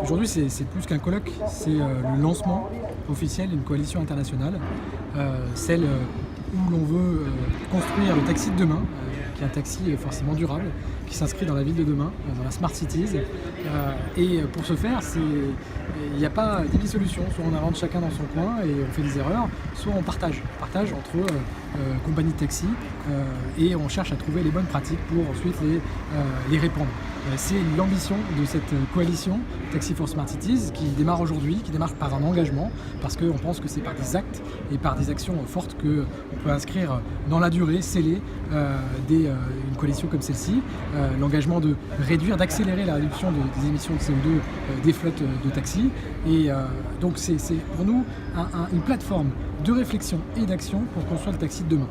Aujourd'hui, c'est plus qu'un colloque, c'est le lancement officiel d'une coalition internationale, celle où l'on veut construire le taxi de demain, qui est un taxi forcément durable, qui s'inscrit dans la ville de demain, dans la Smart Cities. Et pour ce faire, il n'y a pas 10 000 solutions. Soit on invente chacun dans son coin et on fait des erreurs, soit on partage entre compagnies de taxi et on cherche à trouver les bonnes pratiques pour ensuite les répandre. C'est l'ambition de cette coalition Taxi for Smart Cities qui démarre aujourd'hui, qui démarre par un engagement, parce qu'on pense que c'est par des actes et par des actions fortes qu'on peut inscrire dans la durée, sceller une coalition comme celle-ci, l'engagement de réduire, d'accélérer la réduction des émissions de CO2 des flottes de taxis. Et donc c'est pour nous une plateforme de réflexion et d'action pour construire le taxi de demain.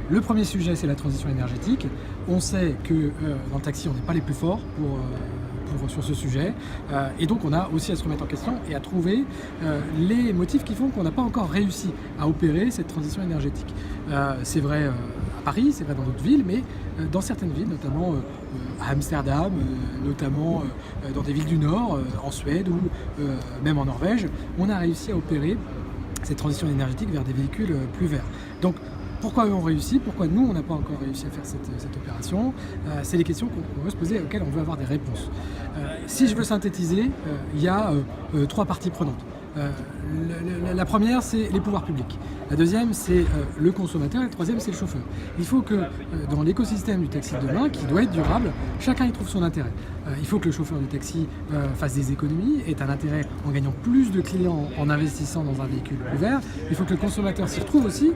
Le premier sujet, c'est la transition énergétique. On sait que dans le taxi, on n'est pas les plus forts sur ce sujet. Et donc, on a aussi à se remettre en question et à trouver les motifs qui font qu'on n'a pas encore réussi à opérer cette transition énergétique. C'est vrai à Paris, c'est vrai dans d'autres villes, mais dans certaines villes, notamment à Amsterdam, notamment dans des villes du Nord, en Suède ou même en Norvège, on a réussi à opérer cette transition énergétique vers des véhicules plus verts. Donc, pourquoi eux ont réussi? Pourquoi nous, on n'a pas encore réussi à faire cette opération? C'est des questions qu'on veut se poser et auxquelles on veut avoir des réponses. Si je veux synthétiser, il y a 3 parties prenantes. La première, c'est les pouvoirs publics. La deuxième, c'est le consommateur. Et la troisième, c'est le chauffeur. Il faut que dans l'écosystème du taxi de demain, qui doit être durable, chacun y trouve son intérêt. Il faut que le chauffeur du taxi fasse des économies, ait un intérêt en gagnant plus de clients en investissant dans un véhicule plus vert. Il faut que le consommateur s'y retrouve aussi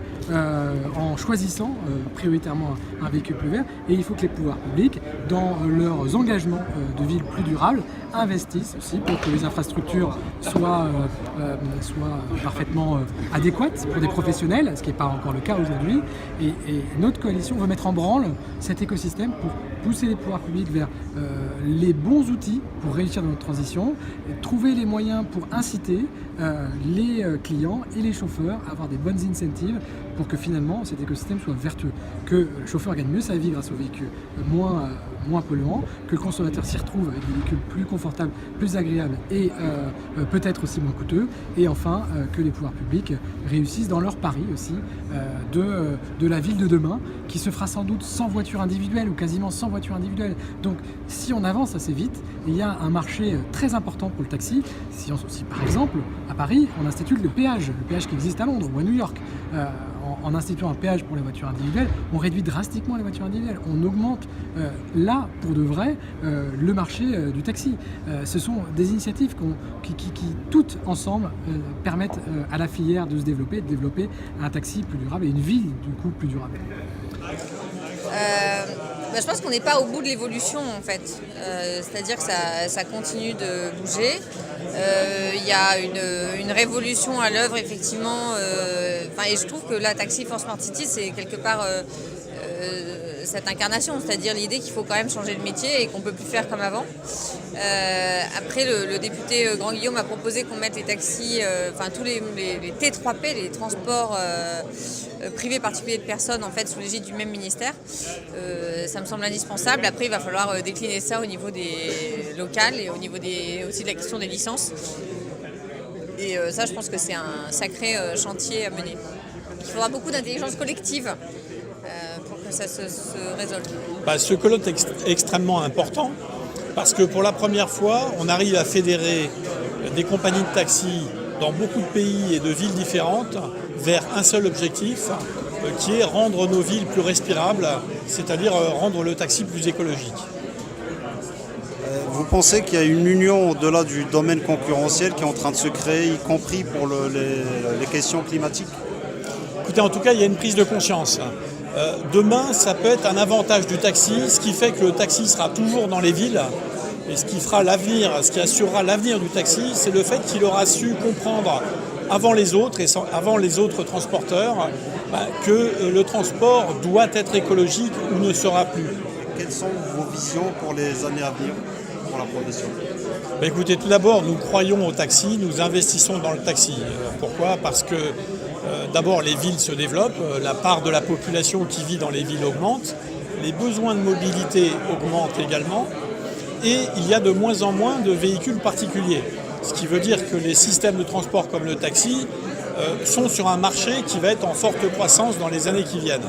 en choisissant prioritairement un véhicule plus vert. Et il faut que les pouvoirs publics, dans leurs engagements de ville plus durables, investissent aussi pour que les infrastructures soient parfaitement adéquates pour des professionnels, ce qui n'est pas encore le cas aujourd'hui. Et notre coalition veut mettre en branle cet écosystème pour pousser les pouvoirs publics vers les bons outils pour réussir dans notre transition, trouver les moyens pour inciter les clients et les chauffeurs à avoir des bonnes incentives pour que finalement cet écosystème soit vertueux, que le chauffeur gagne mieux sa vie grâce aux véhicules moins polluants, que le consommateur s'y retrouve avec des véhicules plus confortables, plus agréables et peut-être aussi moins coûteux, et enfin que les pouvoirs publics réussissent dans leur pari aussi de la ville de demain, qui se fera sans doute sans voiture individuelle ou quasiment sans voiture individuelle. Donc si on avance assez vite, il y a un marché très important pour le taxi. Si par exemple à Paris on institue le péage qui existe à Londres ou à New York, en instituant un péage pour les voitures individuelles, on réduit drastiquement les voitures individuelles. On augmente là, pour de vrai, le marché du taxi. Ce sont des initiatives qui toutes ensemble, permettent à la filière de se développer, de développer un taxi plus durable et une ville, du coup, plus durable. Je pense qu'on n'est pas au bout de l'évolution en fait, c'est-à-dire que ça continue de bouger. Il y a une révolution à l'œuvre effectivement, et je trouve que la Taxi for Smart City c'est quelque part cette incarnation, c'est-à-dire l'idée qu'il faut quand même changer de métier et qu'on ne peut plus faire comme avant. Après, le député Grand Guillaume a proposé qu'on mette les taxis, tous les T3P, les transports privés particuliers de personnes, en fait, sous l'égide du même ministère. Ça me semble indispensable. Après, il va falloir décliner ça au niveau des locales et au niveau aussi de la question des licences. Et ça, je pense que c'est un sacré chantier à mener. Il faudra beaucoup d'intelligence collective pour que ça se résolve. Ce colloque est extrêmement important parce que pour la première fois, on arrive à fédérer des compagnies de taxi dans beaucoup de pays et de villes différentes vers un seul objectif qui est rendre nos villes plus respirables, c'est-à-dire rendre le taxi plus écologique. Vous pensez qu'il y a une union au-delà du domaine concurrentiel qui est en train de se créer, y compris pour les questions climatiques? Écoutez, en tout cas, il y a une prise de conscience. Demain, ça peut être un avantage du taxi, ce qui fait que le taxi sera toujours dans les villes. Et ce qui fera l'avenir, ce qui assurera l'avenir du taxi, c'est le fait qu'il aura su comprendre avant les autres et avant les autres transporteurs que le transport doit être écologique ou ne sera plus. Quelles sont vos visions pour les années à venir pour la profession? Écoutez, tout d'abord, nous croyons au taxi, nous investissons dans le taxi. Pourquoi? Parce que d'abord, les villes se développent, la part de la population qui vit dans les villes augmente, les besoins de mobilité augmentent également. et il y a de moins en moins de véhicules particuliers. Ce qui veut dire que les systèmes de transport comme le taxi sont sur un marché qui va être en forte croissance dans les années qui viennent.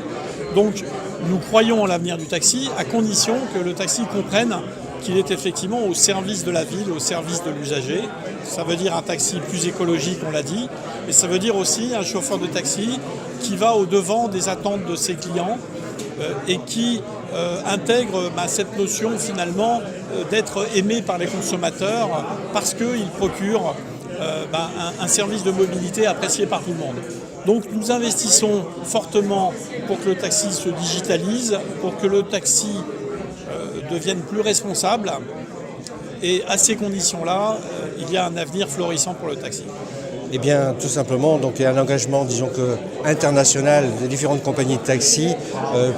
Donc nous croyons en l'avenir du taxi à condition que le taxi comprenne qu'il est effectivement au service de la ville, au service de l'usager. Ça veut dire un taxi plus écologique, on l'a dit, mais ça veut dire aussi un chauffeur de taxi qui va au-devant des attentes de ses clients et qui intègre cette notion finalement d'être aimé par les consommateurs parce qu'il procure un service de mobilité apprécié par tout le monde. Donc nous investissons fortement pour que le taxi se digitalise, pour que le taxi devienne plus responsable. Et à ces conditions-là, il y a un avenir florissant pour le taxi. Eh bien, tout simplement, donc il y a un engagement, disons que international des différentes compagnies de taxi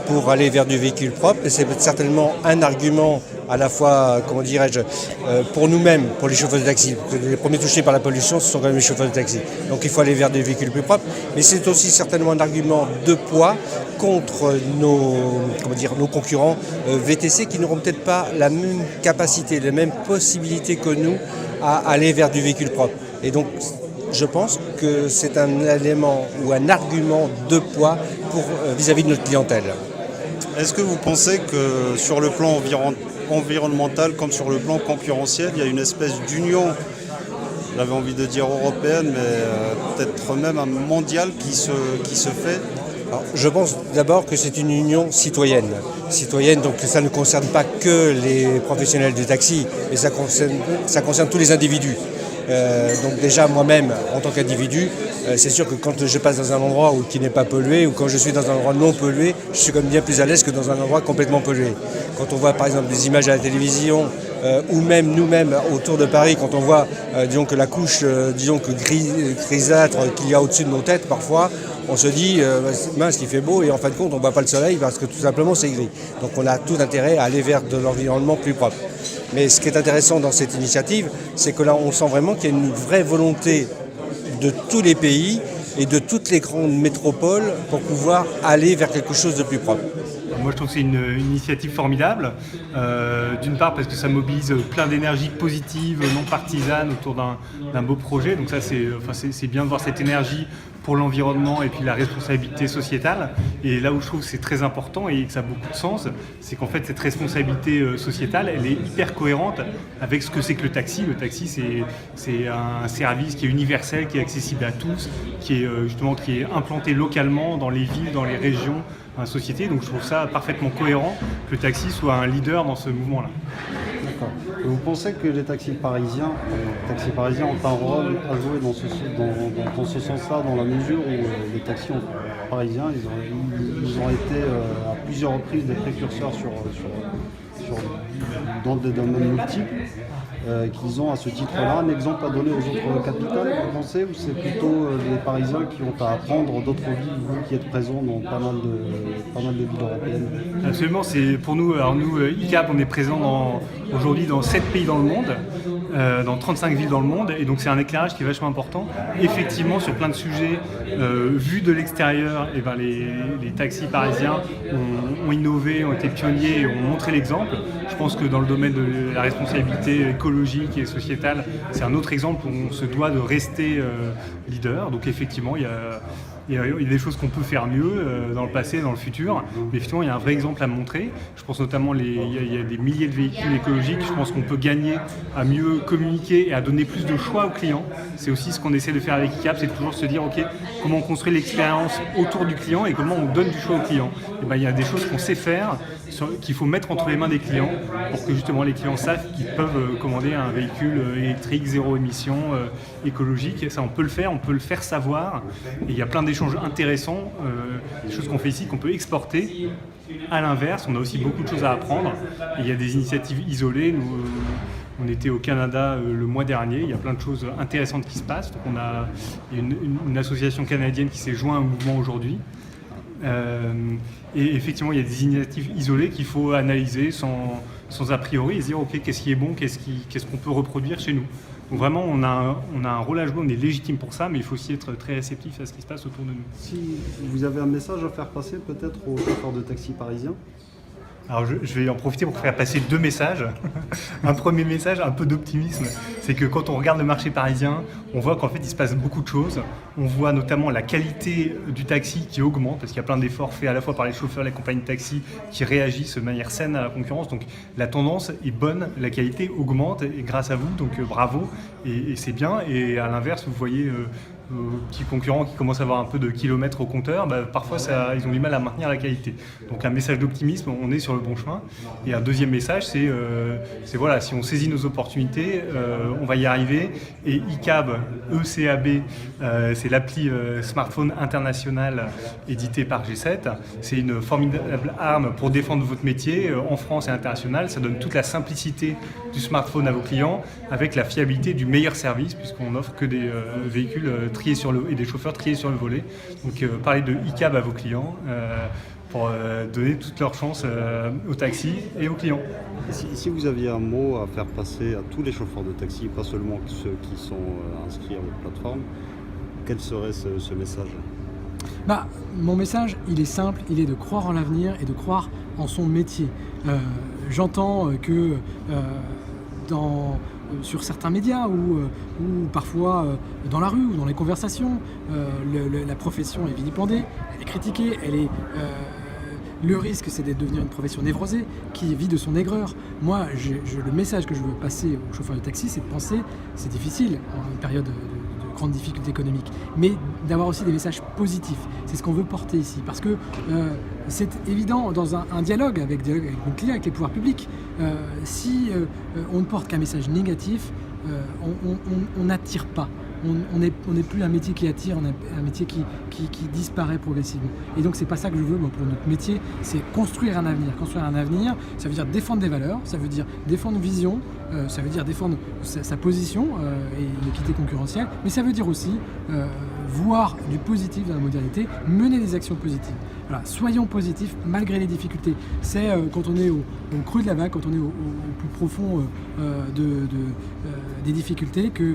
pour aller vers du véhicule propre. Et c'est certainement un argument à la fois, comment dirais-je, pour nous-mêmes, pour les chauffeurs de taxi. Parce que les premiers touchés par la pollution, ce sont quand même les chauffeurs de taxi. Donc il faut aller vers des véhicules plus propres. Mais c'est aussi certainement un argument de poids contre nos concurrents VTC qui n'auront peut-être pas la même capacité, les mêmes possibilités que nous à aller vers du véhicule propre. Et donc, je pense que c'est un élément ou un argument de poids vis-à-vis de notre clientèle. Est-ce que vous pensez que sur le plan environnemental comme sur le plan concurrentiel, il y a une espèce d'union, j'avais envie de dire européenne, mais peut-être même mondiale qui se fait? Alors, je pense d'abord que c'est une union citoyenne. Citoyenne, donc ça ne concerne pas que les professionnels du taxi, mais ça concerne tous les individus. Donc déjà moi-même en tant qu'individu, c'est sûr que quand je passe dans un endroit qui n'est pas pollué ou quand je suis dans un endroit non pollué, je suis quand même bien plus à l'aise que dans un endroit complètement pollué. Quand on voit par exemple des images à la télévision ou même nous-mêmes autour de Paris, quand on voit disons que la couche grisâtre qu'il y a au-dessus de nos têtes parfois, on se dit mince il fait beau et en fin de compte on ne voit pas le soleil parce que tout simplement c'est gris. Donc on a tout intérêt à aller vers de l'environnement plus propre. Mais ce qui est intéressant dans cette initiative, c'est que là on sent vraiment qu'il y a une vraie volonté de tous les pays et de toutes les grandes métropoles pour pouvoir aller vers quelque chose de plus propre. Moi je trouve que c'est une initiative formidable, d'une part parce que ça mobilise plein d'énergie positive, non partisane autour d'un beau projet, donc ça c'est bien de voir cette énergie pour l'environnement et puis la responsabilité sociétale. Et là où je trouve que c'est très important et que ça a beaucoup de sens, c'est qu'en fait cette responsabilité sociétale, elle est hyper cohérente avec ce que c'est que le taxi. Le taxi c'est un service qui est universel, qui est accessible à tous, qui est implanté localement dans les villes, dans les régions, dans la société. Donc je trouve ça parfaitement cohérent que le taxi soit un leader dans ce mouvement-là. D'accord. Et vous pensez que les taxis parisiens ont un rôle à jouer dans ce sens-là, dans la mesure où les taxis parisiens, ils ont été à plusieurs reprises des précurseurs dans des domaines multiples, qu'ils ont à ce titre-là un exemple à donner aux autres capitales, vous pensez, ou c'est plutôt les Parisiens qui ont à apprendre d'autres villes, vous qui êtes présents dans pas mal de villes européennes? Absolument, c'est pour nous, alors nous, ICAP, on est présent aujourd'hui dans 7 pays dans le monde, dans 35 villes dans le monde, et donc c'est un éclairage qui est vachement important. Effectivement, sur plein de sujets, vus de l'extérieur, et ben les taxis parisiens ont innové, ont été pionniers et ont montré l'exemple. Je pense que dans le domaine de la responsabilité écologique et sociétale, c'est un autre exemple où on se doit de rester leader. Donc effectivement, il y a des choses qu'on peut faire mieux dans le passé, dans le futur, mais effectivement il y a un vrai exemple à montrer. Je pense notamment il y a des milliers de véhicules écologiques. Je pense qu'on peut gagner à mieux communiquer et à donner plus de choix aux clients. C'est aussi ce qu'on essaie de faire avec ICAP, c'est de toujours se dire ok, comment on construit l'expérience autour du client et comment on donne du choix aux clients. Et ben, il y a des choses qu'on sait faire, qu'il faut mettre entre les mains des clients pour que justement les clients savent qu'ils peuvent commander un véhicule électrique, zéro émission, écologique. Et ça on peut le faire savoir. Et il y a plein d'échanges intéressants, des choses qu'on fait ici qu'on peut exporter. À l'inverse, on a aussi beaucoup de choses à apprendre. Et il y a des initiatives isolées. Nous, on était au Canada le mois dernier, il y a plein de choses intéressantes qui se passent. Donc on a une association canadienne qui s'est joint au mouvement aujourd'hui. Et effectivement, il y a des initiatives isolées qu'il faut analyser sans a priori et se dire ok, qu'est-ce qui est bon, qu'est-ce qu'on peut reproduire chez nous. Donc vraiment, on a un rôle à jouer, on est légitime pour ça, mais il faut aussi être très réceptif à ce qui se passe autour de nous. Si vous avez un message à faire passer peut-être aux chauffeurs de taxi parisiens? Alors je vais en profiter pour faire passer 2 messages. Un premier message, un peu d'optimisme, c'est que quand on regarde le marché parisien, on voit qu'en fait il se passe beaucoup de choses. On voit notamment la qualité du taxi qui augmente, parce qu'il y a plein d'efforts faits à la fois par les chauffeurs, les compagnies de taxi qui réagissent de manière saine à la concurrence. Donc la tendance est bonne, la qualité augmente et grâce à vous, donc bravo, et c'est bien. Et à l'inverse, vous voyez petits concurrents qui commencent à avoir un peu de kilomètres au compteur, parfois ils ont du mal à maintenir la qualité. Donc un message d'optimisme, on est sur le bon chemin. Et un deuxième message, c'est voilà, si on saisit nos opportunités, on va y arriver. Et ICAB, ECAB, c'est l'appli smartphone international édité par G7. C'est une formidable arme pour défendre votre métier en France et international. Ça donne toute la simplicité du smartphone à vos clients avec la fiabilité du meilleur service, puisqu'on offre que des véhicules triés et des chauffeurs triés sur le volet. Donc parlez de ICAB à vos clients pour donner toutes leurs chances aux taxis et aux clients. Si vous aviez un mot à faire passer à tous les chauffeurs de taxi, pas seulement ceux qui sont inscrits à votre plateforme, quel serait ce message ? Mon message, il est simple, il est de croire en l'avenir et de croire en son métier. J'entends que sur certains médias ou parfois dans la rue ou dans les conversations, la profession est vilipendée, elle est critiquée, le risque, c'est de devenir une profession névrosée qui vit de son aigreur. Moi, le message que je veux passer aux chauffeurs de taxi, c'est de penser, c'est difficile en une période de grande difficulté économique, mais d'avoir aussi des messages positifs. C'est ce qu'on veut porter ici, parce que c'est évident dans un dialogue avec nos clients, avec les pouvoirs publics. Si on ne porte qu'un message négatif, on n'attire pas. On n'est plus un métier qui attire, on est un métier qui disparaît progressivement. Et donc c'est pas ça que je veux pour notre métier, c'est construire un avenir. Construire un avenir, ça veut dire défendre des valeurs, ça veut dire défendre une vision, ça veut dire défendre sa position et l'équité concurrentielle, mais ça veut dire aussi voir du positif dans la modernité, mener des actions positives. Voilà, soyons positifs malgré les difficultés. C'est quand on est au creux de la vague, quand on est au plus profond des difficultés que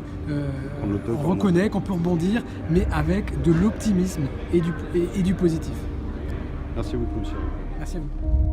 on reconnaît qu'on peut rebondir, mais avec de l'optimisme et du positif. Merci beaucoup, monsieur. Merci à vous.